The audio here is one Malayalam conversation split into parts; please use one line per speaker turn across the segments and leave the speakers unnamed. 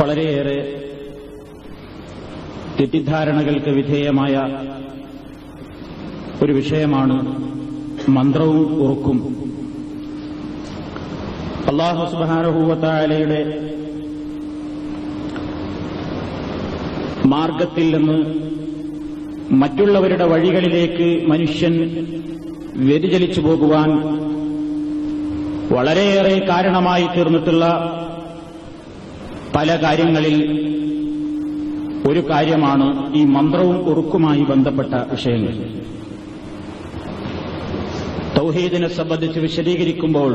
വളരെയേറെ തെറ്റിദ്ധാരണകൾക്ക് വിധേയമായ ഒരു വിഷയമാണ് മന്ത്രവും ഉറുക്കും. അല്ലാഹു സുബ്ഹാനഹു വ തആലയുടെ മാർഗത്തിൽ നിന്ന് മറ്റുള്ളവരുടെ വഴികളിലേക്ക് മനുഷ്യൻ വ്യതിചലിച്ചു പോകുവാൻ വളരെയേറെ കാരണമായി തീർന്നിട്ടുള്ള പല കാര്യങ്ങളിൽ ഒരു കാര്യമാണ് ഈ മന്ത്രവും ഉറുക്കുമായി ബന്ധപ്പെട്ട വിഷയങ്ങൾ. തൗഹീദിനെ സംബന്ധിച്ച് വിശദീകരിക്കുമ്പോൾ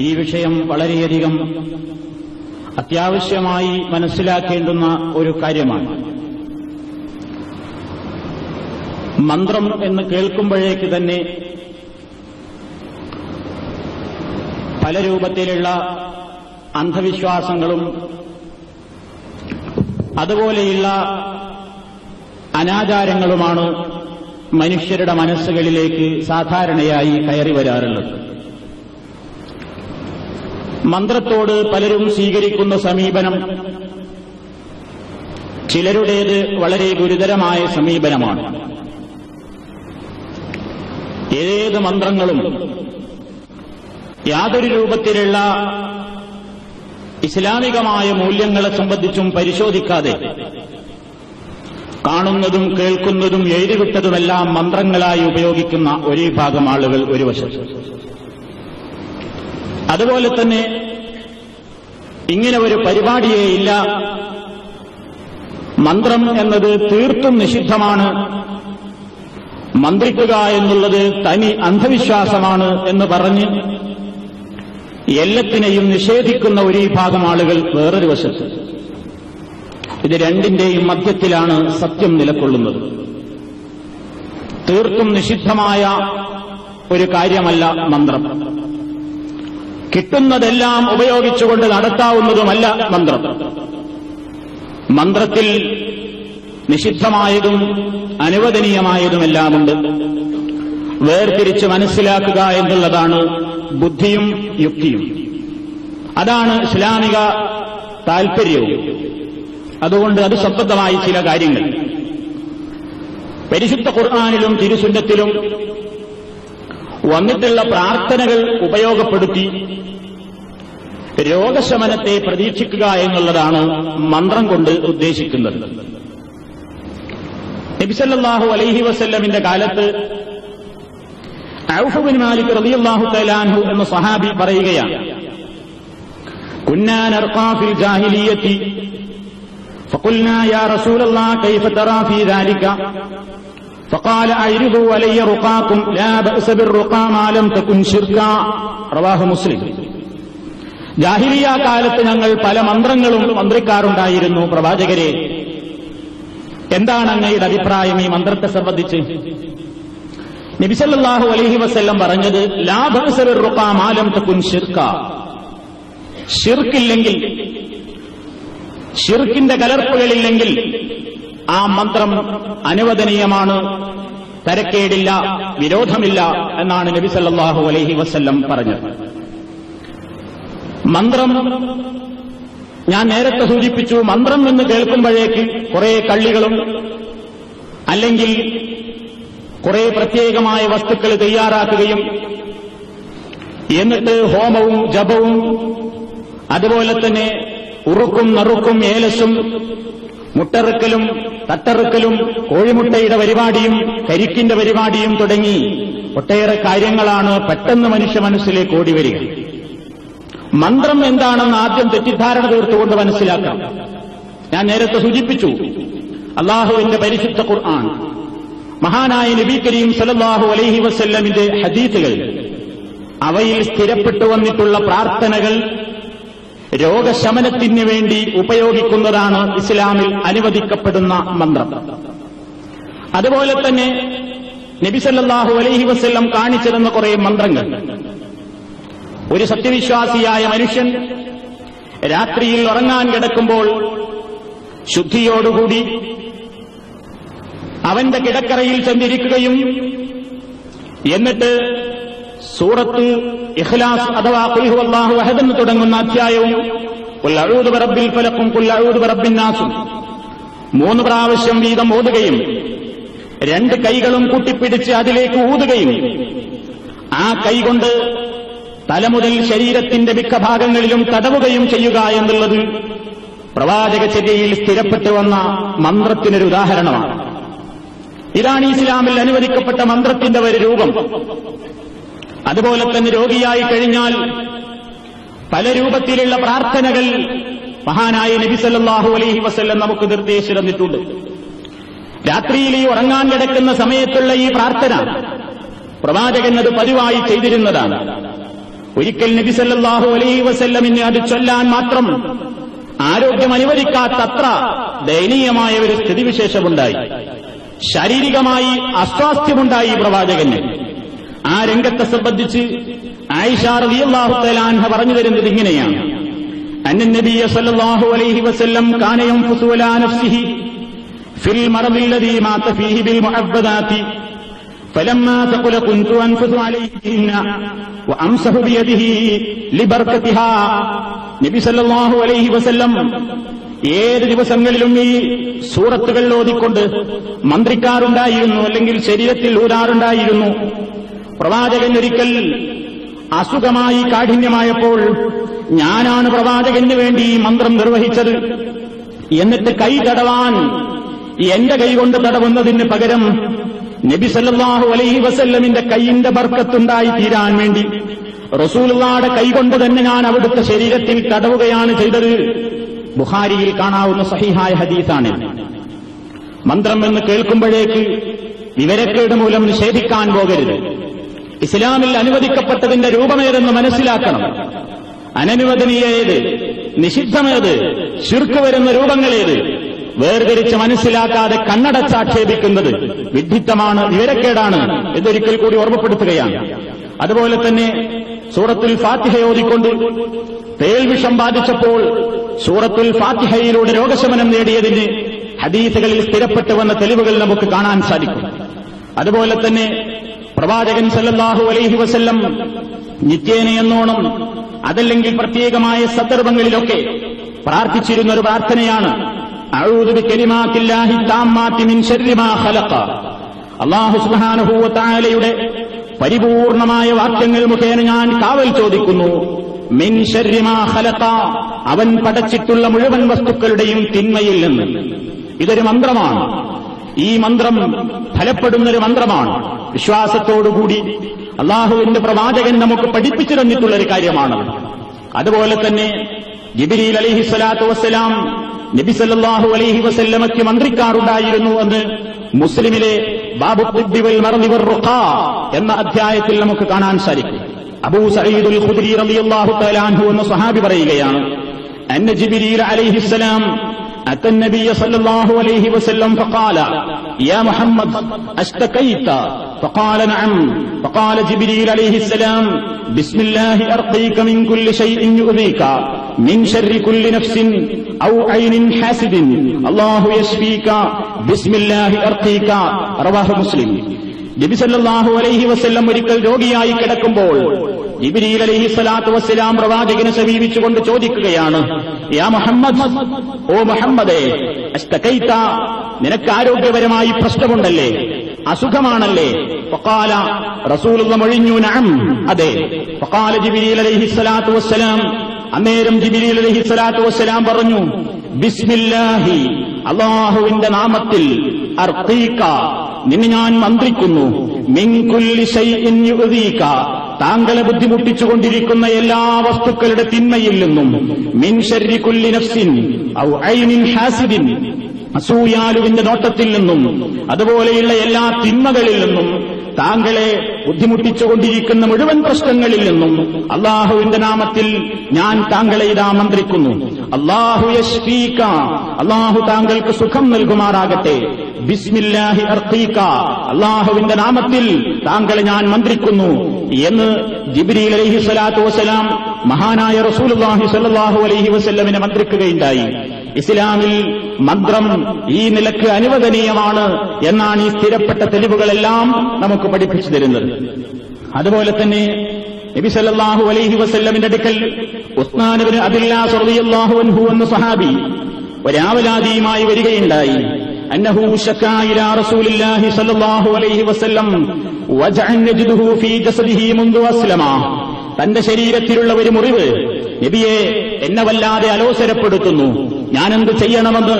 ഈ വിഷയം വളരെയധികം അത്യാവശ്യമായി മനസ്സിലാക്കേണ്ടുന്ന ഒരു കാര്യമാണ്. മന്ത്രം എന്ന് കേൾക്കുമ്പോഴേക്ക് തന്നെ പല രൂപത്തിലുള്ള അന്ധവിശ്വാസങ്ങളും അതുപോലെയുള്ള അനാചാരങ്ങളുമാണ് മനുഷ്യരുടെ മനസ്സുകളിലേക്ക് സാധാരണയായി കയറി വരാറുള്ളത്. മന്ത്രത്തോട് പലരും സ്വീകരിക്കുന്ന സമീപനം ചിലരുടേത് വളരെ ഗുരുതരമായ സമീപനമാണ്. ഏത് മന്ത്രങ്ങളും യാതൊരു രൂപത്തിലുള്ള ഇസ്ലാമികമായ മൂല്യങ്ങളെ സംബന്ധിച്ചും പരിശോധിക്കാതെ കാണുന്നതും കേൾക്കുന്നതും എഴുതിവിട്ടതുമെല്ലാം മന്ത്രങ്ങളായി ഉപയോഗിക്കുന്ന ഒരു വിഭാഗം ആളുകൾ ഒരു വശത്ത്. അതുപോലെ തന്നെ ഇങ്ങനെ ഒരു പരിപാടിയേയില്ല, മന്ത്രം എന്നത് തീർത്തും നിഷിദ്ധമാണ്, മന്ത്രിക്കുക എന്നുള്ളത് തനി അന്ധവിശ്വാസമാണ് എന്ന് പറഞ്ഞ് എല്ലാത്തിനെയും നിഷേധിക്കുന്ന ഒരു വിഭാഗം ആളുകൾ വേറൊരു വശത്ത്. ഇത് രണ്ടിന്റെയും മധ്യത്തിലാണ് സത്യം നിലകൊള്ളുന്നത്. തീർത്തും നിഷിദ്ധമായ ഒരു കാര്യമല്ല മന്ത്രം. കിട്ടുന്നതെല്ലാം ഉപയോഗിച്ചുകൊണ്ട് നടത്താവുന്നതുമല്ല മന്ത്രം. മന്ത്രത്തിൽ നിഷിദ്ധമായതും അനുവദനീയമായതുമെല്ലാമുണ്ട്. വേർതിരിച്ച് മനസ്സിലാക്കുക എന്നുള്ളതാണ് ബുദ്ധിയും യുക്തിയും. അതാണ് ഇസ്ലാമിക താൽപര്യവും. അതുകൊണ്ട് അത് സംബന്ധമായി ചില കാര്യങ്ങൾ പരിശുദ്ധ ഖുർആനിലും തിരുസുന്നത്തിലും വന്നിട്ടുള്ള പ്രാർത്ഥനകൾ ഉപയോഗപ്പെടുത്തി രോഗശമനത്തെ പ്രതീക്ഷിക്കുക എന്നുള്ളതാണ് മന്ത്രം കൊണ്ട് ഉദ്ദേശിക്കുന്നത്. നബി സല്ലല്ലാഹു അലൈഹി വസല്ലമിന്റെ കാലത്ത് ഔഫ് ബിൻ മാലിക് റളിയല്ലാഹു തആല അൻഹു എന്ന സ്വഹാബി പറയുകയാണ്, കുന്നാ നർഖാ ഫിൽ ജാഹിലിയ്യത്തി ഫഖുൽനാ യാ റസൂലല്ലാഹ് കൈഫ തറാ ഫീ ദാലിക ഫഖാല അയ്രിദു അലയ്യ റുഖാകും ലാ ബഅസ ബിർറുഖാ മാ ലം തകുൻ ശിർകാ. റവാഹു മുസ്ലിം. ജാഹിലിയ കാലത്ത് ഞങ്ങൾ പല മന്ത്രങ്ങളും മന്ത്രിക്കാറുണ്ടായിരുന്നു. പ്രവാചകരെ, എന്താണ് അങ്ങയുടെ അഭിപ്രായം ഈ മന്ത്രത്തെ സംബന്ധിച്ച്? നബി സല്ലല്ലാഹു അലൈഹി വസല്ലം പറഞ്ഞത്, ലാ ബഅസ ബിർറുഖാ മാ ലം തകുൻ ശിർകാ. ശിർക്കില്ലെങ്കിൽ, ശിർക്കിന്റെ കലർപ്പുകളില്ലെങ്കിൽ ആ മന്ത്രം അനുവദനീയമാണ്, തരക്കേടില്ല, വിരോധമില്ല എന്നാണ് നബി സല്ലല്ലാഹു അലൈഹി വസല്ലം പറഞ്ഞത്. മന്ത്രം, ഞാൻ നേരത്തെ സൂചിപ്പിച്ചു, മന്ത്രം എന്ന് കേൾക്കുമ്പോഴേക്ക് കുറെ കള്ളികളും അല്ലെങ്കിൽ കുറെ പ്രത്യേകമായ വസ്തുക്കൾ തയ്യാറാക്കുകയും എന്നിട്ട് ഹോമവും ജപവും അതുപോലെ തന്നെ ഉറുക്കും നറുക്കും ഏലസും മുട്ടറുക്കലും തട്ടറുക്കലും കോഴിമുട്ടയുടെ പരിപാടിയും കരിക്കിന്റെ പരിപാടിയും തുടങ്ങി ഒട്ടേറെ കാര്യങ്ങളാണ് പെട്ടെന്ന് മനുഷ്യ മനസ്സിലേക്ക് ഓടിവരിക. മന്ത്രം എന്താണെന്ന് ആദ്യം തെറ്റിദ്ധാരണ തീർത്തുകൊണ്ട് മനസ്സിലാക്കാം. ഞാൻ നേരത്തെ സൂചിപ്പിച്ചു, അല്ലാഹുവിന്റെ പരിശുദ്ധ ഖുർആൻ, മഹാനായ നബി കരീം സല്ലല്ലാഹു അലൈഹി വസല്ലമിന്റെ ഹദീസുകൾ, അവയിൽ സ്ഥിരപ്പെട്ടു വന്നിട്ടുള്ള പ്രാർത്ഥനകൾ രോഗശമനത്തിന് വേണ്ടി ഉപയോഗിക്കുന്നതാണ് ഇസ്ലാമിൽ അനുവദിക്കപ്പെടുന്ന മന്ത്രം. അതുപോലെ തന്നെ നബി സല്ലല്ലാഹു അലൈഹി വസല്ലം കാണിച്ചിരുന്ന കുറെ മന്ത്രങ്ങൾ ഒരു സത്യവിശ്വാസിയായ മനുഷ്യൻ രാത്രിയിൽ ഉറങ്ങാൻ കിടക്കുമ്പോൾ ശുദ്ധിയോടുകൂടി അവന്റെ കിടക്കറയിൽ ചെന്നിരിക്കുകയും എന്നിട്ട് സൂറത്ത് ഇഖ്ലാസ് അഥവാ ഖുൽ ഹുവല്ലാഹു അഹദ് എന്ന് തുടങ്ങുന്ന അധ്യായവും ഖുൽ അഊദു ബിറബ്ബിൽ ഫലഖും ഖുൽ അഊദു ബിറബ്ബിൻ നാസും 3 പ്രാവശ്യം വീതം ഓതുകയും 2 കൈകളും കൂട്ടിപ്പിടിച്ച് അതിലേക്ക് ഊതുകയും ആ കൈകൊണ്ട് തലമുതൽ ശരീരത്തിന്റെ മിക്ക ഭാഗങ്ങളിലും തടവുകയും ചെയ്യുക എന്നുള്ളത് പ്രവാചകചര്യയിൽ സ്ഥിരപ്പെട്ടു വന്ന മന്ത്രത്തിനൊരു ഉദാഹരണമാണ്. ഇതാണ് ഇസ്ലാമിൽ അനുവദിക്കപ്പെട്ട മന്ത്രത്തിന്റെ ഒരു രൂപം. അതുപോലെ തന്നെ രോഗിയായി കഴിഞ്ഞാൽ പല രൂപത്തിലുള്ള പ്രാർത്ഥനകൾ മഹാനായ നബി സല്ലല്ലാഹു അലൈഹി വസല്ലം നമുക്ക് നിർദ്ദേശിച്ചു തന്നിട്ടുണ്ട്. രാത്രിയിൽ ഈ ഉറങ്ങാൻ കിടക്കുന്ന സമയത്തുള്ള ഈ പ്രാർത്ഥന പ്രവാചകൻ അത് പതിവായി ചെയ്തിരുന്നതാണ്. ഒരിക്കൽ നബി സല്ലല്ലാഹു അലൈഹി വസല്ലമിന് അത് ചൊല്ലാൻ മാത്രം ആരോഗ്യം അനുവദിക്കാത്തത്ര ദയനീയമായ ഒരു സ്ഥിതിവിശേഷമുണ്ടായി. ശാരീരികമായി അസ്വാസ്ഥ്യമുണ്ടായി പ്രവാചകന്. ആ രംഗത്തെ സംബന്ധിച്ച് ആയിഷ റളിയല്ലാഹു തആല അൻഹ പറഞ്ഞു തരുന്നത് ഇങ്ങനെയാണ്: അന്ന നബിയ സല്ലല്ലാഹു അലൈഹി വസല്ലം കാന യൻഫുസു അലാ നഫ്സിഹി ഫിൽ മറദിൽ ലദീ മാത ഫീഹി ബിൽ മുഅബ്ബദാതി ഫലമ്മാ തഖുല കുൻതു അൻഫുസു അലൈഹിന്ന വഅംസഹു ബിയദിഹി ലിബർകതിഹാ. നബി സല്ലല്ലാഹു അലൈഹി വസല്ലം ഏത് ദിവസങ്ങളിലും ഈ സൂറത്തുകൾ ഓതിക്കൊണ്ട് മന്ത്രിക്കാറുണ്ടായിരുന്നു, അല്ലെങ്കിൽ ശരീരത്തിൽ ഊരാറുണ്ടായിരുന്നു. പ്രവാചകൻ ഒരിക്കൽ അസുഖമായി കാഠിന്യമായപ്പോൾ ഞാനാണ് പ്രവാചകന് വേണ്ടി ഈ മന്ത്രം നിർവഹിച്ചത്. എന്നിട്ട് കൈ തടവാൻ എന്റെ കൈകൊണ്ട് തടവുന്നതിന് പകരം നബി സല്ലല്ലാഹു അലൈഹി വസല്ലമിന്റെ കൈയിന്റെ ബർക്കത്തുണ്ടായി തീരാൻ വേണ്ടി റസൂലുള്ളാഹിയുടെ കൈകൊണ്ട് തന്നെ ഞാൻ അവിടുത്തെ ശരീരത്തിൽ തടവുകയാണ് ചെയ്തത്. ബുഖാരിയിൽ കാണാവുന്ന സഹീഹായ ഹദീസാണ്. മന്ത്രം എന്ന് കേൾക്കുമ്പോഴേക്ക് വിവരക്കേട് മൂലം നിഷേധിക്കാൻ പോകരുത്. ഇസ്ലാമിൽ അനുവദിക്കപ്പെട്ടതിന്റെ രൂപമേതെന്ന് മനസ്സിലാക്കണം. അനനുവദനീയേത്, നിഷിദ്ധമേത്, ശിർക്ക് വരുന്ന രൂപങ്ങളേത് വേർതിരിച്ച് മനസ്സിലാക്കാതെ കണ്ണടച്ചാക്ഷേപിക്കുന്നത് വിഡ്ഢിത്തമാണ്, വിവരക്കേടാണ് എന്നൊരിക്കൽ കൂടി ഓർമ്മപ്പെടുത്തുകയാണ്. അതുപോലെ തന്നെ സൂറത്തുൽ ഫാത്തിഹ ഓതിക്കൊണ്ട് പേൽവിഷം ബാധിച്ചപ്പോൾ സൂറത്തുൽ ഫാത്തിഹയിലൂടെ രോഗശമനം നേടിയതിന് ഹദീസുകളിൽ സ്ഥിരപ്പെട്ടു വന്ന തെളിവുകൾ നമുക്ക് കാണാൻ സാധിക്കും. അതുപോലെ തന്നെ പ്രവാചകൻ സല്ലല്ലാഹു അലൈഹി വസല്ലം നിത്യേനയെന്നോണം അതല്ലെങ്കിൽ പ്രത്യേകമായ സന്ദർഭങ്ങളിലൊക്കെ പ്രാർത്ഥിച്ചിരുന്ന ഒരു പ്രാർത്ഥനയാണ് അഊദു ബികലിമാത്തില്ലാഹി താമ്മാത്തി മിൻ ശർരി മാ ഖലഖ. അല്ലാഹു സുബ്ഹാനഹു വ തആലയുടെ പരിപൂർണമായ വാക്യങ്ങൾ മുഖേന ഞാൻ കാവൽ ചോദിക്കുന്നു. മിൻ ശർരി മാ ഖലഖ, അവൻ പടച്ചിട്ടുള്ള മുഴുവൻ വസ്തുക്കളുടെയും തിന്മയിൽ നിന്ന്. ഇതൊരു മന്ത്രമാണ്. ഈ മന്ത്രം ഫലപ്പെടുന്നൊരു മന്ത്രമാണ്. വിശ്വാസത്തോടുകൂടി അല്ലാഹുവിന്റെ പ്രവാചകൻ നമുക്ക് പഠിപ്പിച്ചു തന്നിട്ടുള്ളൊരു കാര്യമാണ്. അതുപോലെ തന്നെ ജിബ്രീൽ അലൈഹിസ്സലാത്തു വസ്സലാം നബി സല്ലല്ലാഹു അലൈഹി വസല്ലമയ്ക്ക് മന്ത്രിക്കാറുണ്ടായിരുന്നു എന്ന് മുസ്ലിമിലെ ബാബു തിബ്ബി വൽ മർദി വർ റുഖാ എന്ന അധ്യായത്തിൽ നമുക്ക് കാണാൻ സാധിക്കും. അബൂ സഈദുൽ ഖുദ്രി റളിയല്ലാഹു തആല അൻഹു എന്ന സ്വഹാബി പറയുകയാണ്: അന്ന ജിബ്രീൽ അലൈഹിസ്സലാം أتى النبي صلى الله عليه وسلم فقال يا محمد أشتكيت؟ فقال نعم. فقال جبريل عليه السلام بسم الله أرقيك من كل شيء يؤذيك من شر كل نفس أو عين حاسد الله يشفيك بسم الله أرقيك. رواه مسلم. നബി സല്ലല്ലാഹു അലൈഹി വസല്ലം ഒരിക്കൽ രോഗിയായി കിടക്കുമ്പോൾ ജിബ്രീൽ അലൈഹിസ്സലാത്തു വസ്സലാം പ്രവാചകനെ സമീപിച്ചുകൊണ്ട് ചോദിക്കുകയാണ്: യാ മുഹമ്മദ്, ഓ മുഹമ്മദേ, അസ്തകൈത, നിനക്ക് ആരോഗ്യപരമായി പ്രശ്നമുണ്ടല്ലേ, അസുഖമാണല്ലേ? ഫഖാല, റസൂലുള്ളാഹി മൊഴിഞ്ഞു, നഅം, അതെ. ഫഖാല ജിബ്രീൽ അലൈഹിസ്സലാത്തു വസ്സലാം, അന്നേരം ജിബ്രീൽ അലൈഹിസ്സലാത്തു വസ്സലാം പറഞ്ഞു: ബിസ്മില്ലാഹി, അല്ലാഹുവിന്റെ നാമത്തിൽ, അർഖീക, നിന്നെ ഞാൻ മന്ത്രിക്കുന്നു, മിൻ കുല്ലി ശൈഇൻ യുഅദീക, താങ്കളെ ബുദ്ധിമുട്ടിച്ചുകൊണ്ടിരിക്കുന്ന എല്ലാ വസ്തുക്കളുടെ തിന്മയിൽ നിന്നും, മിൻ ശർരി കുല്ലി നഫ്സിൻ ഔ ഐനിൻ ഹാസിദിൻ, അസൂയാലുവിന്റെ നോട്ടത്തിൽ നിന്നും അതുപോലെയുള്ള എല്ലാ തിന്മകളിൽ നിന്നും, താങ്കളെ ബുദ്ധിമുട്ടിച്ചുകൊണ്ടിരിക്കുന്ന മുഴുവൻ പ്രശ്നങ്ങളിൽ നിന്നും അല്ലാഹുവിന്റെ നാമത്തിൽ ഞാൻ താങ്കളെ ഇതാ മന്ത്രിക്കുന്നു. അല്ലാഹു യശ്ഫീക, അല്ലാഹു താങ്കൾക്ക് സുഖം നൽകുമാറാകട്ടെ. ബിസ്മില്ലാഹി അർഖീക, അല്ലാഹുവിന്റെ നാമത്തിൽ താങ്കളെ ഞാൻ മന്ത്രിക്കുന്നു എന്ന് ജിബ്രീൽ അലൈഹിസ്സലാത്തു വസ്സലാം മഹാനായ റസൂലുള്ളാഹി സ്വല്ലല്ലാഹു അലൈഹി വസല്ലമിനെ മന്ത്രിക്കുകയുണ്ടായി. ഇസ്ലാമിൽ മന്ത്രം ഈ നിലക്ക് അനുവദനീയമാണ് എന്നാണ് ഈ സ്ഥിരപ്പെട്ട തെളിവുകളെല്ലാം നമുക്ക് പഠിപ്പിച്ചു തരുന്നത്. അതുപോലെ തന്നെ നബി സല്ലല്ലാഹു അലൈഹി വസല്ലമിന്റെ അടുക്കൽ ഉസ്മാൻ ഇബ്നു അബ്ദുല്ലാഹ് റളിയല്ലാഹു അൻഹു എന്ന സ്വഹാബി ഒരാവലാദിയുമായി വരികയുണ്ടായി. അന്നഹു ശക്കാ ഇലാ റസൂലില്ലാഹി സ്വല്ലല്ലാഹു അലൈഹി വസല്ലം വജഅൻ യജിദുഹു ഫീ ജസദിഹി മുൻദു അസ്ലമ. തന്റെ ശരീരത്തിലുള്ള ഒരു മുറിവ് നബിയെ എന്നെ വല്ലാതെ അലോസരപ്പെടുത്തുന്നു, ഞാനെന്ത് ചെയ്യണമെന്ന്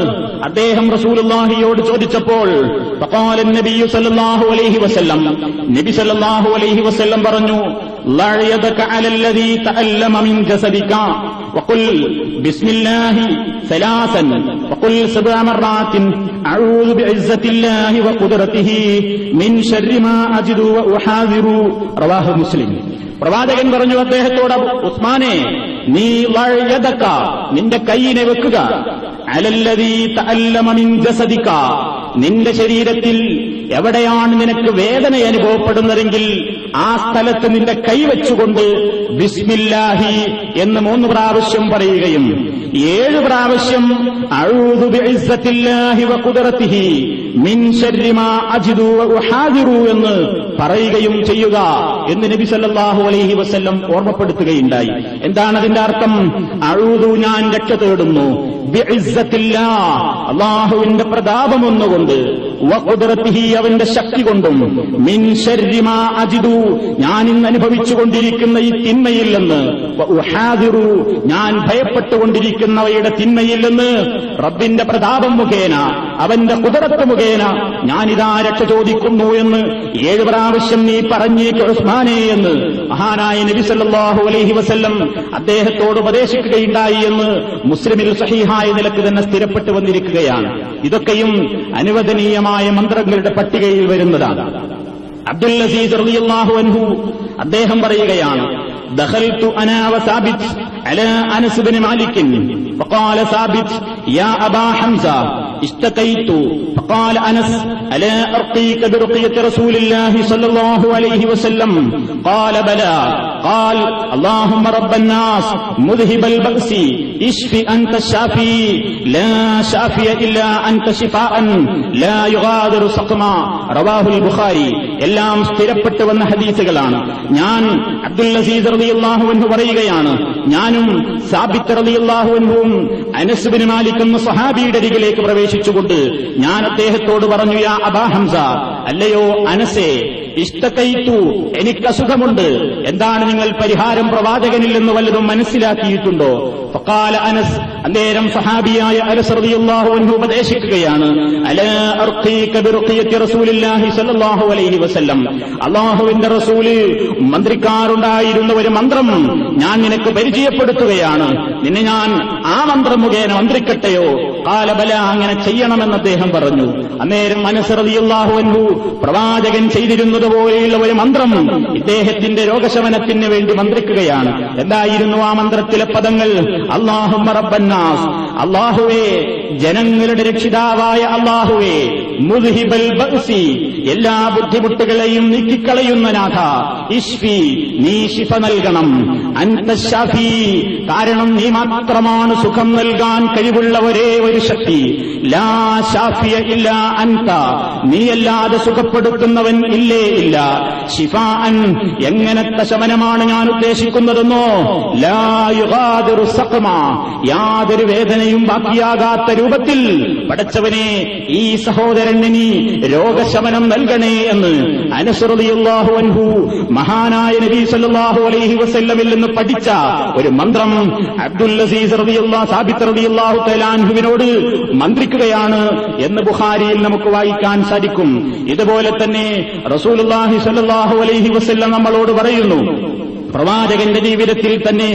അദ്ദേഹം റസൂലുള്ളാഹിയോട് ചോദിച്ചപ്പോൾ ഫഖാല നബിയു സല്ലല്ലാഹു അലൈഹി വസല്ലം, നബി സല്ലല്ലാഹു അലൈഹി വസല്ലം പറഞ്ഞു, ലഅ യദക അലല്ലദീ തഅല്ലമ മിൻ ജസദിക വഖുൽ ബിസ്മില്ലാഹി സലാസൻ വഖുൽ സബ്അ മർറാത്തിൻ അഊദു ബിഇസ്സത്തില്ലാഹി വഖുദ്റതിഹി മിൻ ശർരി മാ അജിദു വഉഹാദിറു. റവാഹു മുസ്ലിം. പ്രവാചകൻ പറഞ്ഞു അദ്ദേഹത്തോട്, ഉസ്മാനെ, നീ വഴയതക്ക, നിന്റെ കൈയിനെ വെക്കുക, അലല്ലദീ തഅല്ലമ മിൻ ജസദിക, നിന്റെ ശരീരത്തിൽ എവിടെയാണ് നിനക്ക് വേദന അനുഭവപ്പെടുന്നതെങ്കിൽ ആ സ്ഥലത്ത് നിന്റെ കൈവച്ചുകൊണ്ട് ബിസ്മില്ലാഹി എന്ന് 3 പ്രാവശ്യം പറയുകയും 7 പ്രാവശ്യം അഊദു ബിഇസ്സത്തില്ലാഹി വഖുദ്റതിഹി മിൻ ശർരി മാ അജിദു വഉഹാദിറു എന്ന് പറയുകയും ചെയ്യുക എന്ന് നബി സല്ലല്ലാഹു അലൈഹി വസല്ലം ഓർമ്മപ്പെടുത്തുകയുണ്ടായി. എന്താണ് അതിന്റെ അർത്ഥം? അഊദു, ഞാൻ രക്ഷ തേടുന്നു, ബിഇസ്സത്തില്ലാഹ്, അല്ലാഹുവിന്റെ പ്രതാപം ഒന്നുകൊണ്ട്, വഖുദ്റതിഹി, അവന്റെ ശക്തി കൊണ്ടും, മിൻ ശർരി മാ അജിദു, ഞാൻ ഇന്ന് അനുഭവിച്ചുകൊണ്ടിരിക്കുന്ന ഈ തിന്മയിൽ നിന്ന്, വഉഹാദിറു, ഞാൻ ഭയപ്പെട്ടുകൊണ്ടിരിക്കുന്നവയുടെ തിന്മയിൽ നിന്ന് റബ്ബിന്റെ പ്രതാപം മുഖേന, അവന്റെ ഖുദ്റത്ത് മുഖേന ഞാനിതാ രക്ഷ ചോദിക്കുന്നു എന്ന് 7 പ്രാവശ്യം നീ പറഞ്ഞേക്ക് ഉസ്മാനെ എന്ന് മഹാനായ നബി സല്ലല്ലാഹു അലൈഹി വസല്ലം അദ്ദേഹത്തോട് ഉപദേശിക്കുകയുണ്ടായി എന്ന് മുസ്ലിമിൽ സഹീഹായ നിലക്ക് തന്നെ സ്ഥിരപ്പെട്ടു വന്നിരിക്കുകയാണ്. ഇതൊക്കെയും അനുവദനീയമായ മന്ത്രങ്ങളുടെ പട്ടികയിൽ വരുന്നതാണ്. അബ്ദുൽ അസീസ് റളിയല്ലാഹു അൻഹു അദ്ദേഹം പറയുകയാണ്, ദഖൽതു അനാ വസാബിത് അലാ അനസ് ഇബ്നു മാലിക് ഫഖാല സാബിത് യാ അബാ ഹംസ اشتكيت فقال أنس ألا أرقيك برقية رسول الله صلى الله عليه وسلم قال بلى قال اللهم رب الناس مذهب البأس اشف أنت الشافي لا شافي إلا أنت شفاء لا يغادر سقما. റവാഹുൽ ബുഖാരി. എല്ലാം സ്ഥിരപ്പെട്ടു വന്ന ഹദീസുകളാണ്. ഞാൻ അബ്ദുൽ അസീസ് റളിയല്ലാഹു അൻഹു പറയുകയാണ്, ഞാനും സാബിത്ത് റളിയല്ലാഹു അൻഹുവും അനസ് ഇബ്നു മാലിക് എന്ന സ്വഹാബിയുടെ അരികിലേക്ക് പ്രവേശിച്ചുകൊണ്ട് ഞാൻ അദ്ദേഹത്തോട് പറഞ്ഞു, യാ അബാ ഹംസ, അല്ലയോ അനസേ, ഇഷ്തകൈതു, എനിക്ക് അസുഖമുണ്ട്, എന്താണ് നിങ്ങൾ പരിഹാരം പ്രവാചകനിൽ നിന്ന് വല്ലതും മനസ്സിലാക്കിയിട്ടുണ്ടോ? ഫഖാല അനസ്, അന്നേരം സഹാബിയായ അനസ് റളിയല്ലാഹു അൻഹു ഉപദേശിക്കുകയാണ്, അലാ അർഖീക ബിറുഖിയത്തി റസൂലില്ലാഹി സ്വല്ലല്ലാഹു അലൈഹി വസല്ലം, അല്ലാഹുവിന്റെ റസൂല് മന്ത്രിക്കാറുണ്ടായിരുന്ന ഒരു മന്ത്രം ഞാൻ നിനക്ക് പരിചയപ്പെടുത്തുകയാണ്, നിന്നെ ഞാൻ ആ മന്ത്രം മുഖേന മന്ത്രിക്കട്ടെയോ? ഖാല ബല, അങ്ങനെ ചെയ്യണമെന്ന് അദ്ദേഹം പറഞ്ഞു. അന്നേരം അനസ് റളിയല്ലാഹു അൻഹു പ്രവാചകൻ ചെയ്തിരുന്നത് പോലെയുള്ള ഒരു മന്ത്രം ഇദ്ദേഹത്തിന്റെ രോഗശമനത്തിന് വേണ്ടി മന്ത്രിക്കുകയാണ്. എന്തായിരുന്നു ആ മന്ത്രത്തിലെ പദങ്ങൾ? അല്ലാഹുമ്മ റബ്ബന്നാസ്, അല്ലാഹുവേ, ജനങ്ങളുടെ രക്ഷിതാവായ അല്ലാഹുവേ, മുദ്ഹിബൽ ബഅസി, എല്ലാ ബുദ്ധിമുട്ടുകളെയും നീക്കിക്കളയുന്ന നാഥ, ഇശ്ഫി, നീ ശിഫ നൽകണം, അൻത ശാഫി, കാരണം നീ മാത്രമാണ് സുഖം നൽകാൻ കഴിവുള്ള ഒരേ ഒരു ശക്തി, ലാ ശാഫിയ ഇല്ല അൻത, നീയല്ലാതെ സുഖപ്പെടുത്തുന്നവൻ ഇല്ലേ ഇല്ല, ശിഫാഅൻ, എങ്ങനത്തെ ശമനമാണ് ഞാൻ ഉദ്ദേശിക്കുന്നതെന്നോ, ലാ യുഗാദിറു സഖമ, യാതൊരു വേദനയും ബാക്കിയാകാത്ത രൂപത്തിൽ പടച്ചവനെ ഈ സഹോദരന് നീ രോഗശമനം നൽകണേ എന്ന് അനസ് റളിയല്ലാഹു അൻഹു മഹാനായ നബി സല്ലല്ലാഹു അലൈഹി വസല്ലമിൽ നിന്ന് പഠിച്ച ഒരു മന്ത്രം അബ്ദുൽ അസീസ് റളിയല്ലാഹു സാബിത്ത് റളിയല്ലാഹു തആല അൻഹുവിനോട് മന്ത്രിക്കുകയാണ് എന്ന് ബുഖാരിയിൽ നമുക്ക് വായിക്കാൻ സാധിക്കും. ഇതുപോലെ തന്നെ റസൂലുള്ളാഹി സ്വല്ലല്ലാഹു അലൈഹി വസല്ലം നമ്മളോട് പറയുന്നു, പ്രവാചകന്റെ ജീവിതത്തിൽ തന്നെ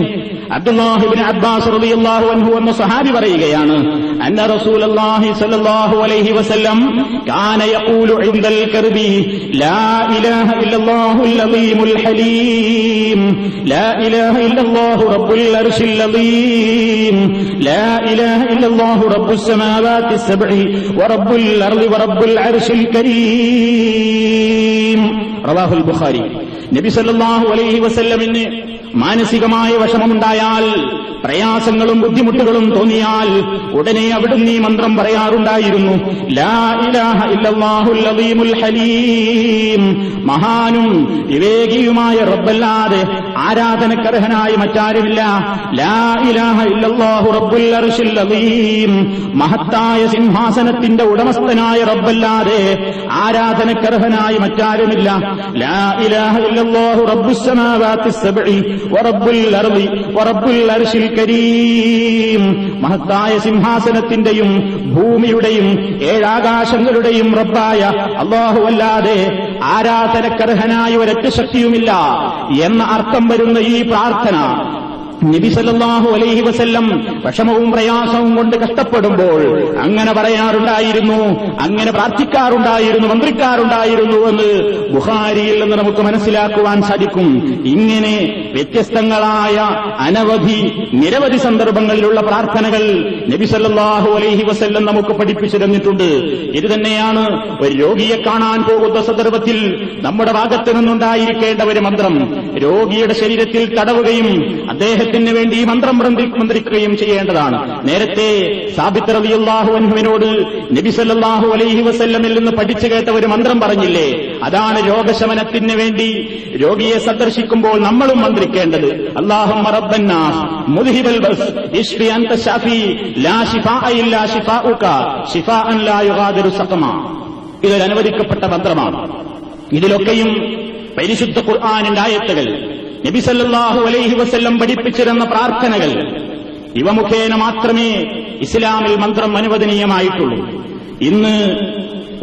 അബ്ദുല്ലാഹി ഇബ്നു അബ്ബാസ് റളിയല്ലാഹു അൻഹു എന്ന സ്വഹാബി പറയുകയാണ്, അന്ന റസൂലുള്ളാഹി സ്വല്ലല്ലാഹു അലൈഹി വസല്ലം കാന യഖൂലു ഇൻദൽ കർബി ലാ ഇലാഹ ഇല്ലല്ലാഹുൽ അലീമുൽ ഹലീം, ലാ ഇലാഹ ഇല്ലല്ലാഹു റബ്ബുൽ അർശിൽ അലീം, ലാ ഇലാഹ ഇല്ലല്ലാഹു റബ്ബുസ് സമാവാതി സബ്ഇ വറബ്ബുൽ അർളി വറബ്ബുൽ അർശിൽ കരീം. റവാഹുൽ ബുഖാരി. നബി സല്ലല്ലാഹു അലൈഹി വസല്ലമിന് മാനസികമായ വിഷമമുണ്ടായി ഉണ്ടായാൽ, പ്രയാസങ്ങളും ബുദ്ധിമുട്ടുകളും തോന്നിയാൽ ഉടനെ അവിടുന്ന് ഈ മന്ത്രം പറയാറുണ്ടായിരുന്നു. ലാ ഇലാഹ ഇല്ലല്ലാഹുൽ അളീമുൽ ഹലീം. മഹാനും വിവേകിയുമായ റബ്ബല്ലാതെ ആരാധനക്കർഹനായി മറ്റാരുമില്ല. ലാ ഇലാഹ ഇല്ലല്ലാഹു റബ്ബുൽ അർശിൽ അളീം. മഹത്തായ സിംഹാസനത്തിന്റെ ഉടമസ്ഥനായ റബ്ബല്ലാതെ ആരാധനക്കർഹനായി മറ്റാരുമില്ല. ലാ ഇലാഹ ഇല്ലല്ലാഹു റബ്ബുസ് സമാവാതിസ് സബ്ഇ വറബ്ബുൽ അർളി വറബ്ബുൽ അർശിൽ കരീം. മഹത്തായ സിംഹാസനത്തിന്റെയും ഭൂമിയുടെയും ഏഴാകാശങ്ങളുടെയും റബ്ബായ അല്ലാഹു അല്ലാതെ ആരാധനക്കർഹനായ ഒരൊറ്റ ശക്തിയുമില്ല എന്ന അർത്ഥം വരുന്ന ഈ പ്രാർത്ഥന നബി സല്ലല്ലാഹു അലൈഹി വസല്ലം വിഷമവും പ്രയാസവും കൊണ്ട് കഷ്ടപ്പെടുമ്പോൾ അങ്ങനെ പറയാറുണ്ടായിരുന്നു, അങ്ങനെ പ്രാർത്ഥിക്കാറുണ്ടായിരുന്നു, മന്ത്രിക്കാറുണ്ടായിരുന്നു എന്ന് ബുഖാരിയിൽ നിന്ന് നമുക്ക് മനസ്സിലാക്കുവാൻ സാധിക്കും. ഇങ്ങനെ വ്യത്യസ്തങ്ങളായ നിരവധി സന്ദർഭങ്ങളിലുള്ള പ്രാർത്ഥനകൾ നബി സല്ലല്ലാഹു അലൈഹി വസല്ലം നമുക്ക് പഠിപ്പിച്ചു തന്നിട്ടുണ്ട്. ഇത് തന്നെയാണ് ഒരു രോഗിയെ കാണാൻ പോകുന്ന സന്ദർഭത്തിൽ നമ്മുടെ ഭാഗത്ത് നിന്നുണ്ടായിരിക്കേണ്ട ഒരു മന്ത്രം. രോഗിയുടെ ശരീരത്തിൽ തടവുകയും അദ്ദേഹത്തിന് വേണ്ടി ഈ മന്ത്രം മന്ത്രിക്കുകയും ചെയ്യേണ്ടതാണ്. നേരത്തെ സാബിത്ത് റളിയല്ലാഹു അൻഹുവിനോട് നബി സല്ലല്ലാഹു അലൈഹി വസല്ലമിൽ നിന്ന് പഠിച്ചു കേട്ട ഒരു മന്ത്രം പറഞ്ഞില്ലേ, അതാണ് രോഗശമനത്തിന് വേണ്ടി രോഗിയെ സന്ദർശിക്കുമ്പോൾ നമ്മളും മന്ത്രിക്കേണ്ടത്. അല്ലാഹുമ്മ റബ്ബന്നാസ് മുദ്ഹിബൽ ബസ് ഇശ്ഫി അൻത ശാഫി ലാ ശിഫാഅ ഇല്ലാ ശിഫാഉക ശിഫാഅൻ ലാ യുഗാദിറു സഖമ. ഇതൊരു അനുവദിക്കപ്പെട്ട മന്ത്രമാണ്. ഇതിലൊക്കെയും പരിശുദ്ധ ഖുർആനിന്റെ ആയത്തുകൾ, നബി സല്ലല്ലാഹു അലൈഹി വസല്ലം പഠിപ്പിച്ചിരുന്ന പ്രാർത്ഥനകൾ, ഇവ മുഖേന മാത്രമേ ഇസ്ലാമിൽ മന്ത്രം അനുവദനീയമായിട്ടുള്ളൂ. ഇന്ന്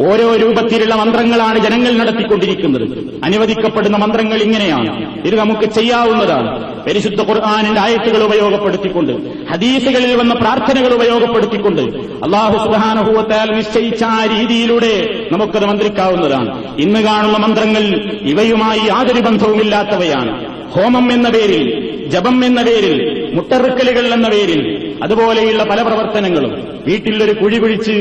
ഓരോ രൂപത്തിലുള്ള മന്ത്രങ്ങളാണ് ജനങ്ങൾ നടത്തിക്കൊണ്ടിരിക്കുന്നത്. അനുവദിക്കപ്പെടുന്ന മന്ത്രങ്ങൾ ഇങ്ങനെയാണ്. ഇത് നമുക്ക് ചെയ്യാവുന്നതാണ്. പരിശുദ്ധ ഖുർആനിന്റെ ആയത്തുകൾ ഉപയോഗപ്പെടുത്തിക്കൊണ്ട്, ഹദീസുകളിൽ വന്ന പ്രാർത്ഥനകൾ ഉപയോഗപ്പെടുത്തിക്കൊണ്ട് അല്ലാഹു സുബ്ഹാനഹു വ തആല നിശ്ചയിച്ച ആ രീതിയിലൂടെ നമുക്കത് മന്ത്രിക്കാവുന്നതാണ്. ഇന്ന് കാണുന്ന മന്ത്രങ്ങൾ ഇവയുമായി യാതൊരു ബന്ധവുമില്ലാത്തവയാണ്. ഹോമം എന്ന പേരിൽ, ജപം എന്ന പേരിൽ, മുട്ടറുക്കലുകൾ എന്ന പേരിൽ, അതുപോലെയുള്ള പല പ്രവർത്തനങ്ങളും, വീട്ടിലൊരു കുഴി കുഴിച്ച്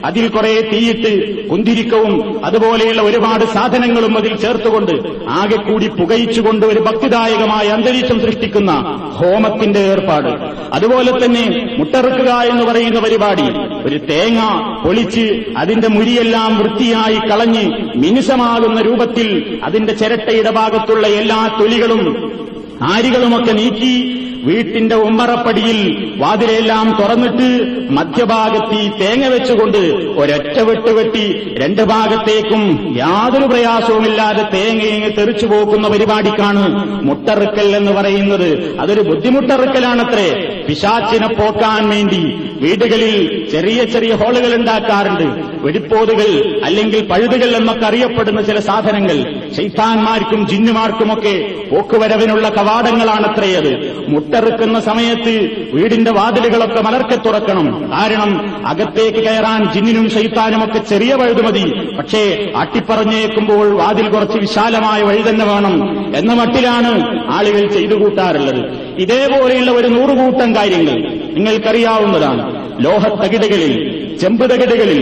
അതിൽ കുറെ തീയിട്ട് കുന്തിരിക്കവും അതുപോലെയുള്ള ഒരുപാട് സാധനങ്ങളും അതിൽ ചേർത്തുകൊണ്ട് ആകെ കൂടി പുകയിച്ചുകൊണ്ട് ഒരു ഭക്തിദായകമായ അന്തരീക്ഷം സൃഷ്ടിക്കുന്ന ഹോമത്തിന്റെ ഏർപ്പാട്, അതുപോലെ തന്നെ മുട്ടറുക്കുക എന്ന് പറയുന്ന പരിപാടി, ഒരു തേങ്ങ പൊളിച്ച് അതിന്റെ മുരിയെല്ലാം വൃത്തിയായി കളഞ്ഞ് മിനുസമാകുന്ന രൂപത്തിൽ അതിന്റെ ചിരട്ടയുടെ ഭാഗത്തുള്ള എല്ലാ തൊലികളും ആരികളുമൊക്കെ നീക്കി വീട്ടിന്റെ ഉമ്മറപ്പടിയിൽ വാതിലെല്ലാം തുറന്നിട്ട് മധ്യഭാഗത്ത് ഈ തേങ്ങ വെച്ചുകൊണ്ട് ഒരൊറ്റ വെട്ടുവെട്ടി രണ്ട് ഭാഗത്തേക്കും യാതൊരു പ്രയാസവുമില്ലാതെ തേങ്ങയെ തെറിച്ചു പോകുന്ന പരിപാടിക്കാണ് മുട്ടറുക്കൽ എന്ന് പറയുന്നത്. അതൊരു ബുദ്ധിമുട്ടറുക്കലാണത്രേ. പിശാച്ചിനെ പോക്കാൻ വേണ്ടി വീടുകളിൽ ചെറിയ ചെറിയ ഹോളുകൾ ഉണ്ടാക്കാറുണ്ട്. വെടിപ്പോതുകൾ അല്ലെങ്കിൽ പഴുതുകൾ എന്നൊക്കെ അറിയപ്പെടുന്ന ചില സാധനങ്ങൾ ശൈത്താന്മാർക്കും ജിന്നുമാർക്കുമൊക്കെ പോക്കുവരവിനുള്ള കവാടങ്ങളാണത്രേ അത്. മുട്ടറുക്കുന്ന സമയത്ത് വീടിന്റെ വാതിലുകളൊക്കെ മലർക്കെ തുറക്കണം. കാരണം അകത്തേക്ക് കയറാൻ ജിന്നിനും ശൈത്താനുമൊക്കെ ചെറിയ വഴുത് മതി. പക്ഷേ അട്ടിപ്പറഞ്ഞേക്കുമ്പോൾ വാതിൽ കുറച്ച് വിശാലമായ വഴി തന്നെ വേണം എന്ന മട്ടിലാണ് ആളുകൾ ചെയ്തു കൂട്ടാറുള്ളത്. ഇതേപോലെയുള്ള ഒരു 100 കൂട്ടം കാര്യങ്ങൾ നിങ്ങൾക്കറിയാവുന്നതാണ്. ലോഹത്തകിടുകളിൽ, ചെമ്പ് തകിടുകളിൽ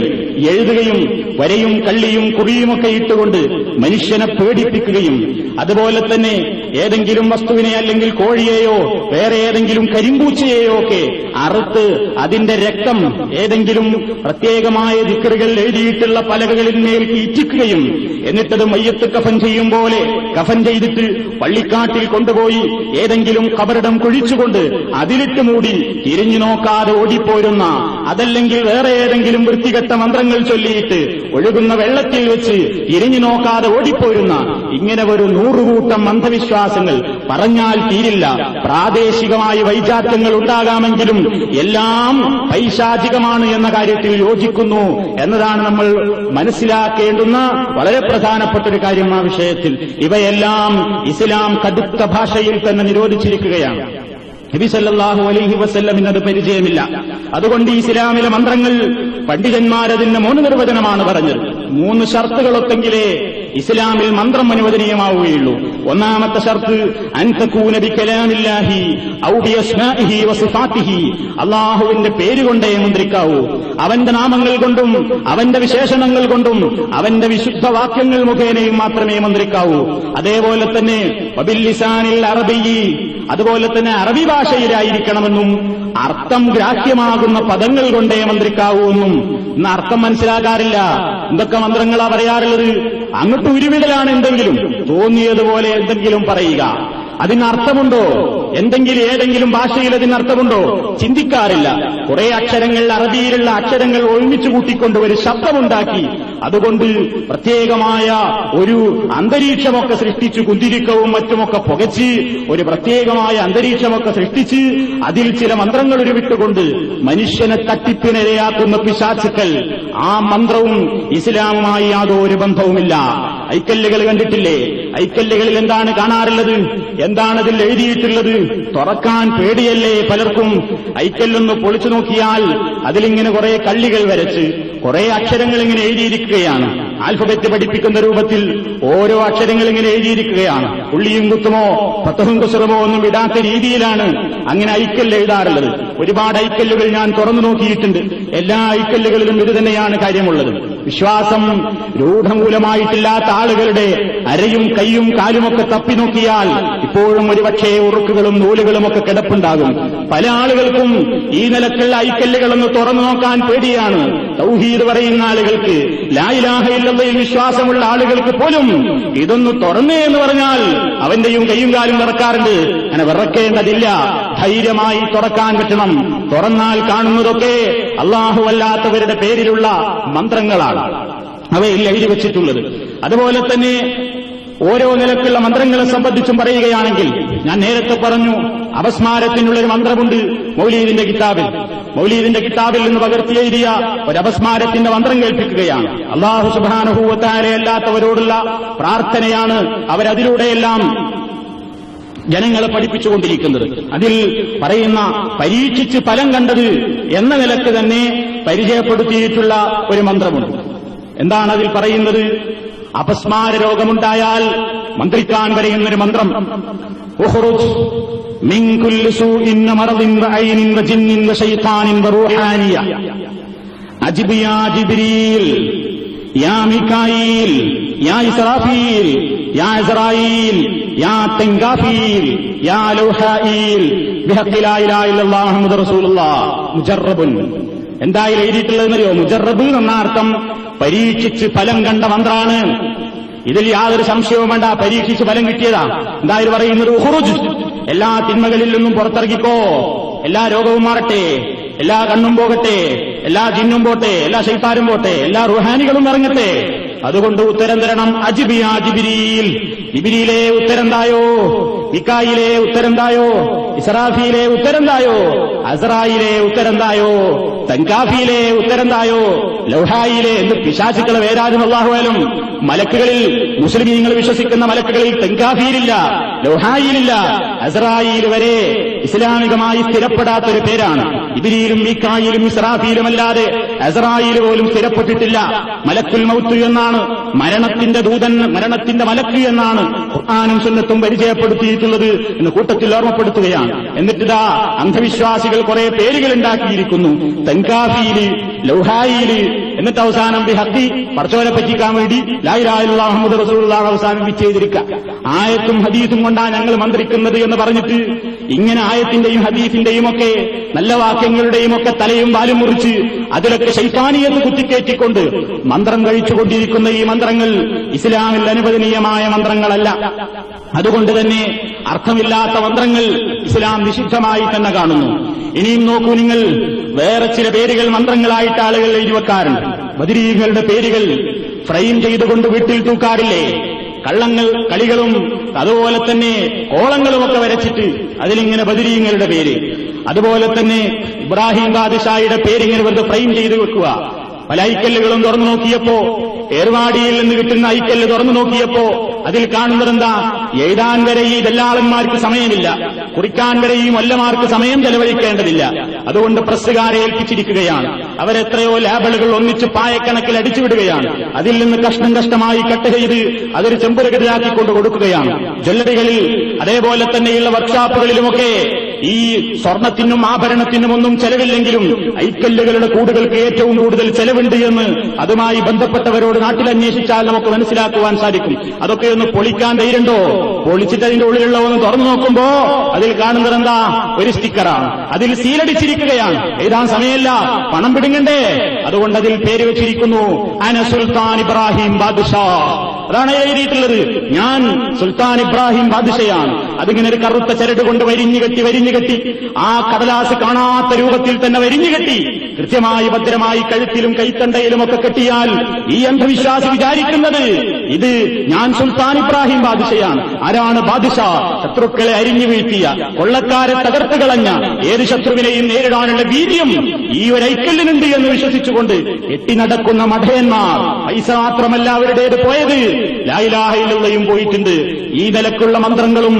എഴുതുകയും വരയും കള്ളിയും കുറിയുമൊക്കെ ഇട്ടുകൊണ്ട് മനുഷ്യനെ പേടിപ്പിക്കുകയും, അതുപോലെ തന്നെ ഏതെങ്കിലും വസ്തുവിനെ അല്ലെങ്കിൽ കോഴിയെയോ വേറെ ഏതെങ്കിലും കരിമ്പൂച്ചയെയോ ഒക്കെ അറുത്ത് അതിന്റെ രക്തം ഏതെങ്കിലും പ്രത്യേകമായ ദിക്റുകൾ എഴുതിയിട്ടുള്ള പലകകളിൽ മേൽ ഇറ്റിക്കുകയും എന്നിട്ടത് മയ്യത്ത് കഫൻ ചെയ്യും പോലെ കഫൻ ചെയ്തിട്ട് പള്ളിക്കാട്ടിൽ കൊണ്ടുപോയി ഏതെങ്കിലും കബറിടം കുഴിച്ചുകൊണ്ട് അതിലിട്ട് മൂടി തിരിഞ്ഞു നോക്കാതെ ഓടിപ്പോരുന്ന, അതല്ലെങ്കിൽ വേറെ ഏതെങ്കിലും വൃത്തികെട്ട മന്ത്രങ്ങൾ ചൊല്ലിയിട്ട് ഒഴുകുന്ന വെള്ളത്തിൽ വെച്ച് തിരിഞ്ഞു നോക്കാതെ ഓടിപ്പോരുന്ന ഇങ്ങനെ ഒരു 100 കൂട്ടം അന്ധവിശ്വാസങ്ങൾ പറഞ്ഞാൽ തീരില്ല. പ്രാദേശികമായ വൈജാത്യങ്ങൾ ഉണ്ടാകാമെങ്കിലും എല്ലാം പൈശാചികമാണ് എന്ന കാര്യത്തിൽ യോജിക്കുന്നു എന്നതാണ് നമ്മൾ മനസ്സിലാക്കേണ്ടുന്ന വളരെ പ്രധാനപ്പെട്ട ഒരു കാര്യം. ആ വിഷയത്തിൽ ഇവയെല്ലാം ഇസ്ലാം കടുത്ത ഭാഷയിൽ തന്നെ നിരോധിച്ചിരിക്കുകയാണ്. നബി സല്ലല്ലാഹു അലൈഹി വസല്ലമിന് അത് പരിചയമില്ല. അതുകൊണ്ട് ഇസ്ലാമിലെ മന്ത്രങ്ങൾ പണ്ഡിതന്മാരതിന്റെ 3 നിർവചനമാണ് പറഞ്ഞത്. 3 ഷർത്തുകളൊക്കെങ്കിലേ ഇസ്ലാമിൽ മന്ത്രം അനുവദനീയമാവുകയുള്ളൂ. ഒന്നാമത്തെ ഷർത്ത് അൻ തകൂന ബികലാമില്ലാഹി ഔ ബിഅസ്മാഇഹി വസിഫാതിഹി, അല്ലാഹുവിന്റെ പേരുകൊണ്ടേ മന്ത്രിക്കാവൂ. അവന്റെ നാമങ്ങൾ കൊണ്ടും അവന്റെ വിശേഷണങ്ങൾ കൊണ്ടും അവന്റെ വിശുദ്ധ വാക്യങ്ങൾ മുഖേനയും മാത്രമേ മന്ത്രിക്കാവൂ. അതേപോലെ തന്നെ വബിൽ ലിസാനിൽ അറബിയ്യി, അതുപോലെ തന്നെ അറബി ഭാഷയിലായിരിക്കണമെന്നും അർത്ഥം ഗ്രാഹ്യമാകുന്ന പദങ്ങൾ കൊണ്ടേ മന്ത്രിക്കാവൂ എന്നും ഇന്ന് അർത്ഥം മനസ്സിലാക്കാറില്ല. എന്തൊക്കെ മന്ത്രങ്ങളാ പറയാറുള്ളത്? അങ്ങോട്ട് ഉരുവിടലാണ്. എന്തെങ്കിലും തോന്നിയതുപോലെ എന്തെങ്കിലും പറയുക. അതിനർത്ഥമുണ്ടോ? ഏതെങ്കിലും ഭാഷയിൽ അതിനർത്ഥമുണ്ടോ? ചിന്തിക്കാറില്ല. കുറെ അക്ഷരങ്ങൾ, അറബിയിലുള്ള അക്ഷരങ്ങൾ ഒരുമിച്ച് കൂട്ടിക്കൊണ്ട് ഒരു ശബ്ദമുണ്ടാക്കി അതുകൊണ്ട് പ്രത്യേകമായ ഒരു അന്തരീക്ഷമൊക്കെ സൃഷ്ടിച്ച്, കുന്തിരിക്കവും മറ്റുമൊക്കെ പുകച്ച് ഒരു പ്രത്യേകമായ അന്തരീക്ഷമൊക്കെ സൃഷ്ടിച്ച് അതിൽ ചില മന്ത്രങ്ങൾ ഉരുവിട്ടുകൊണ്ട് മനുഷ്യനെ തട്ടിപ്പിനിരയാക്കുന്ന പിശാചുക്കൾ. ആ മന്ത്രവും ഇസ്ലാമുമായി യാതൊരു ബന്ധവുമില്ല. ഐക്കല്ലുകൾ കണ്ടിട്ടില്ലേ? ഐക്കല്ലുകളിൽ എന്താണ് കാണാറുള്ളത്? എന്താണതിൽ എഴുതിയിട്ടുള്ളത്? തുറക്കാൻ പേടിയല്ലേ പലർക്കും? ഐക്കല്ലൊന്ന് പൊളിച്ചു നോക്കിയാൽ അതിലിങ്ങനെ കുറെ കള്ളികൾ വരച്ച് കുറെ അക്ഷരങ്ങൾ ഇങ്ങനെ എഴുതിയിരിക്കുകയാണ്. ആൽഫബറ്റ് പഠിപ്പിക്കുന്ന രൂപത്തിൽ ഓരോ അക്ഷരങ്ങൾ ഇങ്ങനെ എഴുതിയിരിക്കുകയാണ്. പുള്ളിയും കുത്തുമോ ഫതഹും കുസ്റുമോ ഒന്നും ഇടാത്ത രീതിയിലാണ് അങ്ങനെ ഐക്കല്ല് എഴുതാറുള്ളത്. ഒരുപാട് ഐക്കല്ലുകൾ ഞാൻ തുറന്നു നോക്കിയിട്ടുണ്ട്. എല്ലാ ഐക്കല്ലുകളിലും ഇത് തന്നെയാണ് കാര്യമുള്ളത്. വിശ്വാസം രൂഢമൂലമായിട്ടില്ലാത്ത ആളുകളുടെ അരയും കൈയും കാലുമൊക്കെ തപ്പി നോക്കിയാൽ ഇപ്പോഴും ഒരുപക്ഷേ ഉറുക്കുകളും നൂലുകളുമൊക്കെ കിടപ്പുണ്ടാകും. പല ആളുകൾക്കും ഈ നിലക്കുള്ള ഐക്കല്ലുകളൊന്ന് തുറന്നു നോക്കാൻ പേടിയാണ്. തൗഹീദ് പറയുന്ന ആളുകൾക്ക്, ലാ ഇലാഹ ഇല്ലല്ലാഹ് വിശ്വാസമുള്ള ആളുകൾക്ക് പോലും ഇതൊന്ന് തുറന്നേ എന്ന് പറഞ്ഞാൽ അവന്റെയും കൈയും കാലും വിറക്കാറുണ്ട്. അങ്ങനെ വിറക്കേണ്ടതില്ല. ധൈര്യമായി തുറക്കാൻ പറ്റണം. തുറന്നാൽ കാണുന്നതൊക്കെ അല്ലാഹു അല്ലാത്തവരുടെ പേരിലുള്ള മന്ത്രങ്ങളാണ് അവയിൽ എഴുതി വെച്ചിട്ടുള്ളത്. അതുപോലെ തന്നെ ഓരോ നിലക്കുള്ള മന്ത്രങ്ങളെ സംബന്ധിച്ചും പറയുകയാണെങ്കിൽ, ഞാൻ നേരത്തെ പറഞ്ഞു അപസ്മാരത്തിനുള്ളൊരു മന്ത്രമുണ്ട് മൗലീദിന്റെ കിതാബിൽ. മൗലീദിന്റെ കിതാബിൽ നിന്ന് പകർത്തി എഴുതിയ ഒരു അപസ്മാരത്തിന്റെ മന്ത്രം കേൾപ്പിക്കുകയാണ്. അല്ലാഹു സുബ്ഹാനഹു വ തആല അല്ലാത്തവരോടുള്ള പ്രാർത്ഥനയാണ് അവരതിലൂടെയെല്ലാം ജനങ്ങളെ പഠിപ്പിച്ചുകൊണ്ടിരിക്കുന്നത്. അതിൽ പറയുന്ന പരീക്ഷിച്ച് ഫലം കണ്ടത് എന്ന നിലക്ക് തന്നെ പരിചയപ്പെടുത്തിയിട്ടുള്ള ഒരു മന്ത്രമുണ്ട്. എന്താണ് അതിൽ പറയുന്നത്? അപസ്മാര രോഗമുണ്ടായാൽ മന്ത്രിക്കാൻ പറയുന്നൊരു മന്ത്രം, ഉഖ്റുജ് മിൻ കുല്ലി സൂഇൻ മറദിൻ വഅയ്നിൻ വജിന്നിൻ വശൈത്താനിൻ വറൂഹാനിയ അജ്ബ് യാ ജിബ്രീൽ യാ മികായിൽ യാ ഇസ്രാഫീൽ യാ ഇസ്രായീൽ യാ തൻഗാഫീൽ യാ ലൗഹായിൽ ബിഹഖി ലാ ഇലാഹ ഇല്ലല്ലാഹു മുഹമ്മദുർ റസൂലുള്ളാഹ് മുജറബുൻ. എന്തായാലും എഴുതിയിട്ടുള്ളതെന്നറിയോ? മുജറബ് എന്ന അർത്ഥം പരീക്ഷിച്ച് ഫലം കണ്ട മന്ത്രാണ്. ഇതിൽ യാതൊരു സംശയവും വേണ്ട. പരീക്ഷിച്ച് ഫലം കിട്ടിയതാ. എന്തായാലും പറയുന്നത് ഉഖ്റുജ്, എല്ലാ തിന്മകളിൽ നിന്നും പുറത്തിറങ്ങിക്കോ, എല്ലാ രോഗവും മാറട്ടെ, എല്ലാ കണ്ണും പോകട്ടെ, എല്ലാ ജിന്നും പോട്ടെ, എല്ലാ ശൈത്താനും പോട്ടെ, എല്ലാ റുഹാനികളും ഇറങ്ങട്ടെ. അതുകൊണ്ട് ഉത്തരം തരണം. അജ്ബ് യാ ജിബ്രീൽ, ജിബ്രീലേ ഉത്തരം തായോ, മികായിലേ ഉത്തരം തായോ, ഇസ്രാഫീലേ ഉത്തരം തായോ, അസ്രായിലേ ഉത്തരം തായോ, തൻകാഫിയിലെ ഉത്തരം തായോ, ലൗഹായിലെ എന്ന് പിശാചുക്കളെ വേരാരും അല്ലാഹുവാലും. മലക്കുകളിൽ മുസ്ലിമീങ്ങൾ വിശ്വസിക്കുന്ന മലക്കുകളിൽ തൻകാഫിയിലില്ല, ലൗഹായിലില്ല, അസ്രായിൽ വരെ ഇസ്ലാമികമായി സ്ഥിരപ്പെടാത്തൊരു പേരാണ്. ഇബ്രീലും മീകായിലും ഇസ്രാഫീലും അല്ലാതെ അസ്രായിൽ പോലും സ്ഥിരപ്പെട്ടിട്ടില്ല. മലക്കുൽ മൗത്ത് എന്നാണ്, മരണത്തിന്റെ ദൂതൻ, മരണത്തിന്റെ മലക്ക് എന്നാണ് ഖുർആനും സുന്നത്തും പരിചയപ്പെടുത്തിയിട്ടുള്ളത് എന്ന് കൂട്ടത്തിൽ ഓർമ്മപ്പെടുത്തുകയാണ്. എന്നിട്ടിതാ അന്ധവിശ്വാസികൾ കുറെ പേരുകൾ ഉണ്ടാക്കിയിരിക്കുന്നു. തൻകാഫിയില്, ലൗഹായില്, എന്നിട്ട് അവസാനം ബിഹഖി, പടച്ചവനെ പറ്റിക്കാൻ വേണ്ടി ലാ ഇലാഹ ഇല്ലല്ലാഹു മുഹമ്മദുർ റസൂലുള്ളാഹ് അവസാനം വിച്ഛേദിക്കുക. ആയത്തും ഹദീസും കൊണ്ടാണ് ഞങ്ങൾ മന്ത്രിക്കുന്നത് എന്ന് പറഞ്ഞിട്ട് ഇങ്ങനെ ആയത്തിന്റെയും ഹദീസിന്റെയും ഒക്കെ നല്ല വാക്യങ്ങളുടെയും ഒക്കെ തലയും വാലും മുറിച്ച് അതിലൊക്കെ ശൈത്താനിയത്ത് കുത്തിക്കയറ്റിക്കൊണ്ട് മന്ത്രം കഴിച്ചുകൊണ്ടിരിക്കുന്ന ഈ മന്ത്രങ്ങൾ ഇസ്ലാമിൽ അനുവദനീയമായ മന്ത്രങ്ങളല്ല. അതുകൊണ്ട് തന്നെ അർത്ഥമില്ലാത്ത മന്ത്രങ്ങൾ ഇസ്ലാം നിഷിദ്ധമായി തന്നെ കാണുന്നു. ഇനിയും നോക്കൂ നിങ്ങൾ, വേറെ ചില പേരുകൾ മന്ത്രങ്ങളായിട്ട് ആളുകൾ എഴുതി വെക്കാറുണ്ട്. ബദരീകളുടെ പേരുകൾ ഫ്രെയിം ചെയ്തുകൊണ്ട് വീട്ടിൽ തൂക്കാറില്ലേ? കള്ളങ്ങൾ, കളികളും അതുപോലെ തന്നെ കോളങ്ങളുമൊക്കെ വരച്ചിട്ട് അതിലിങ്ങനെ ബദരീങ്ങളുടെ പേര്. അതുപോലെ തന്നെ ഇബ്രാഹിം ബാദ്ഷായുടെ പേരിങ്ങനെ വെറുതെ ഫ്രെയിം ചെയ്ത് വെക്കുക. പല ഐക്കല്ലുകളും തുറന്നു നോക്കിയപ്പോ, ഏർവാടിയിൽ നിന്ന് കിട്ടുന്ന ഐക്കല്ല് തുറന്നു നോക്കിയപ്പോ അതിൽ കാണുന്നതെന്താ? എഴുതാൻ വരെ ഈ ദല്ലാളന്മാർക്ക് സമയമില്ല, കുറിക്കാൻ വരെ ഈ മൊല്ലമാർക്ക് സമയം ചെലവഴിക്കേണ്ടതില്ല. അതുകൊണ്ട് പ്രസ്സുകാരെ ഏൽപ്പിച്ചിരിക്കുകയാണ്. അവരെത്രയോ ലേബലുകൾ ഒന്നിച്ച് പായക്കണക്കിൽ അടിച്ചുവിടുകയാണ്. അതിൽ നിന്ന് കഷ്ണം കഷ്ടമായി കട്ട് ചെയ്ത് അതൊരു ചെമ്പുരകഥയാക്കിക്കൊണ്ട് കൊടുക്കുകയാണ്. ജ്വല്ലറികളിൽ അതേപോലെ തന്നെയുള്ള വർക്ക്ഷോപ്പുകളിലുമൊക്കെ ഈ സ്വർണത്തിനും ആഭരണത്തിനും ഒന്നും ചെലവില്ലെങ്കിലും ഐക്കല്ലുകളുടെ കൂടുകൾക്ക് ഏറ്റവും കൂടുതൽ ചെലവുണ്ട് എന്ന് അതുമായി ബന്ധപ്പെട്ടവരോട് നാട്ടിൽ അന്വേഷിച്ചാൽ നമുക്ക് മനസ്സിലാക്കുവാൻ സാധിക്കും. അതൊക്കെ ഒന്ന് പൊളിക്കാൻ ധൈര്യണ്ടോ? പൊളിച്ചിട്ട് അതിന്റെ ഉള്ളിലുള്ള ഒന്ന് തുറന്നു നോക്കുമ്പോ അതിൽ കാണുന്നത് എന്താ? ഒരു സ്റ്റിക്കറാണ്. അതിൽ സീലടിച്ചിരിക്കുകയാണ്. എഴുതാൻ സമയമല്ല, പണം പിടുങ്ങണ്ടേ. അതുകൊണ്ട് അതിൽ പേര് വെച്ചിരിക്കുന്നു അന സുൽത്താൻ ഇബ്രാഹിം ബാദ്ഷാ. അതാണ് എഴുതിയിട്ടുള്ളത്. ഞാൻ സുൽത്താൻ ഇബ്രാഹിം ബാദ്ഷയാണ്. അതിങ്ങനെ ഒരു കറുത്ത ചരട് കൊണ്ട് വരിഞ്ഞുകെട്ടി ആ കടലാസ് കാണാത്ത രൂപത്തിൽ തന്നെ വരിഞ്ഞുകെട്ടി കൃത്യമായി ഭദ്രമായി കഴുത്തിലും കൈത്തണ്ടയിലും ഒക്കെ കെട്ടിയാൽ ഈ അന്ധവിശ്വാസി വിചാരിക്കുന്നത് ഇത് ഞാൻ സുൽത്താൻ ഇബ്രാഹിം ബാദ്ഷയാണ്. ആരാണ് ബാദ്ഷാ? ശത്രുക്കളെ അരിഞ്ഞു വീഴ്ത്തിയ, കൊള്ളക്കാരെ തകർത്ത് കളഞ്ഞ, ഏത് ശത്രുവിനെയും നേരിടാനുള്ള വീര്യം ഈ ഒരു ഐക്കല്ലിനുണ്ട് എന്ന് വിശ്വസിച്ചുകൊണ്ട് കെട്ടി നടക്കുന്ന മഠയന്മാർ. പൈസ മാത്രമല്ല അവരുടേത് പോയത്, ലാ ഇലാഹ ഇല്ലല്ലാഹും പോയിട്ടുണ്ട്. ഈ നിലക്കുള്ള മന്ത്രങ്ങളും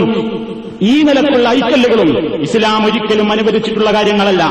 ഈ നിലക്കുള്ള ഐക്കല്ലുകളും ഇസ്ലാം ഒരിക്കലും അനുവദിച്ചിട്ടുള്ള കാര്യങ്ങളല്ല.